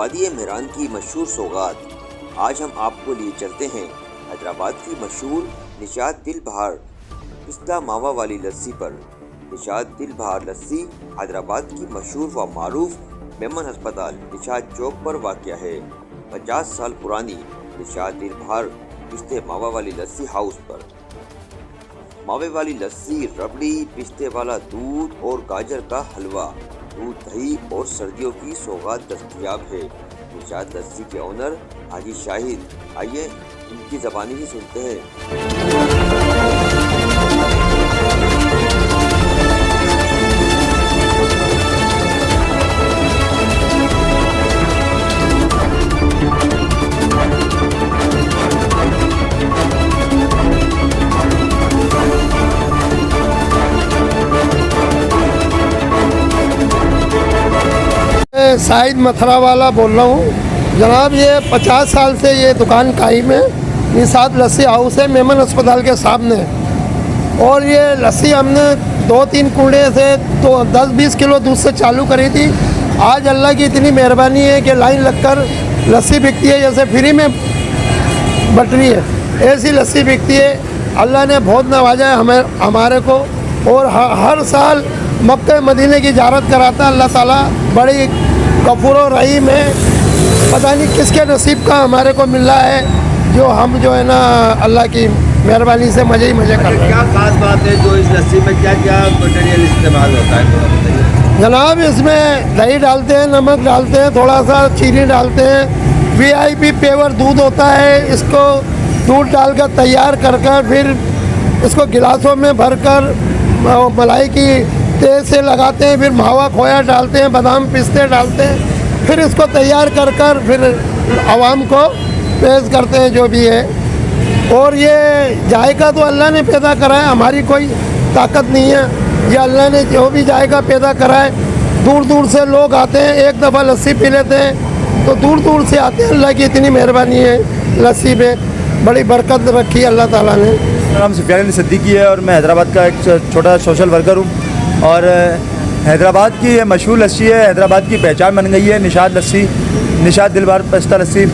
वादी मेहरान की मशहूर सौगात। आज हम आपको लिए चलते हैं हैदराबाद की मशहूर निशात दिल बहार पिस्ता मावा वाली लस्सी पर। निशात दिल बहार लस्सी हैदराबाद की मशहूर व मारूफ मेमन अस्पताल निशात चौक पर वाक़या है। 50 साल पुरानी निशात दिल बहार पिस्ते मावा वाली लस्सी हाउस पर मावे वाली लस्सी, रबड़ी, पिस्ते वाला दूध और गाजर का हलवा, दूध, दही और सर्दियों की सौगात दस्तयाब है। निशात लस्सी के ओनर हाजी शाहिद, आइए उनकी ज़बानी ही सुनते हैं। शाहिद मथुरा वाला बोल रहा हूँ जनाब। ये 50 साल से ये दुकान कायम है। निशात लस्सी हाउस है मेमन अस्पताल के सामने। और ये लस्सी हमने 2-3 कूड़े से तो 10-20 किलो दूध से चालू करी थी। आज अल्लाह की इतनी मेहरबानी है कि लाइन लगकर लस्सी बिकती है, जैसे फ्री में बट रही है ऐसी लस्सी बिकती है। अल्लाह ने बहुत नवाजा है हमारे को। और हर साल मक्के मदीने की ज़ियारत कराता अल्लाह ताला। बड़ी गफूर और रहीम है। पता नहीं किसके नसीब का हमारे को मिल रहा है जो हम जो है ना अल्लाह की मेहरबानी से मज़े ही मज़े कर रहे हैं। क्या खास बात है जो इस लस्सी में क्या क्या मटेरियल इस्तेमाल होता है? जनाब इसमें दही डालते हैं, नमक डालते हैं, थोड़ा सा चीनी डालते हैं। VIP पेवर दूध होता है। इसको दूध डालकर तैयार कर फिर इसको गिलासों में भरकर मलाई की तेल से लगाते हैं। फिर मावा खोया डालते हैं, बादाम पिस्ते डालते हैं। फिर इसको तैयार कर फिर आवाम को पेश करते हैं जो भी है। और ये जायका तो अल्लाह ने पैदा करा है, हमारी कोई ताकत नहीं है। ये अल्लाह ने जो भी जायका पैदा करा है। दूर दूर से लोग आते हैं, एक दफ़ा लस्सी पी लेते हैं तो दूर दूर से आते हैं। अल्लाह की इतनी मेहरबानी है, लस्सी में बड़ी बरकत रखी है अल्लाह ताला ने। मेरा नाम सुफियान अली सिद्दीकी है और मैं हैदराबाद का एक छोटा सोशल वर्कर हूँ। और हैदराबाद की ये मशहूर लस्सी है, हैदराबाद की पहचान बन गई है निशात लस्सी, निशात दिल बहार पिस्ता लस्सी।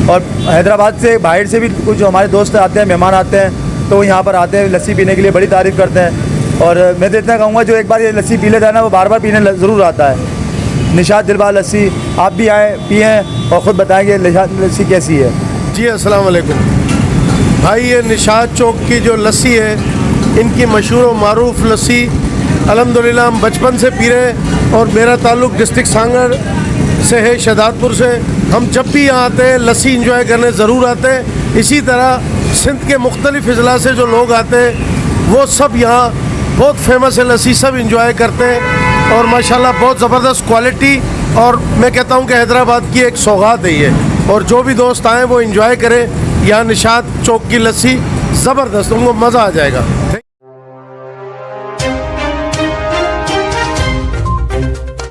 और हैदराबाद से बाहर से भी कुछ हमारे दोस्त आते हैं, मेहमान आते हैं तो यहाँ पर आते हैं लस्सी पीने के लिए, बड़ी तारीफ़ करते हैं। और मैं तो इतना कहूँगा जो एक बार ये लस्सी पी लेता है ना वो बार बार पीने ज़रूर आता है। निशात दिल बहार लस्सी आप भी आएँ पिएँ और ख़ुद बताएँगे निशात लस्सी कैसी है। जी अस्सलाम वालेकुम भाई। ये निशात चौक की जो लस्सी है इनकी मशहूर और मारूफ लस्सी अल्हम्दुलिल्लाह हम बचपन से पी रहे हैं। और मेरा ताल्लुक़ डिस्ट्रिक्ट सांगड़ से है, शहदादपुर से। हम जब भी यहाँ आते हैं लस्सी इंजॉय करने ज़रूर आते हैं। इसी तरह सिंध के मुख्तलिफ़ अज़ला से जो लोग आते हैं वो सब यहाँ बहुत फेमस है लस्सी, सब इंजॉय करते हैं। और माशाल्लाह बहुत ज़बरदस्त क्वालिटी। और मैं कहता हूँ कि हैदराबाद की एक सौगात है ये। और जो भी दोस्त आएँ वो इंजॉय करें यहाँ निशात चौक की लस्सी, ज़बरदस्त, उनको मज़ा आ जाएगा।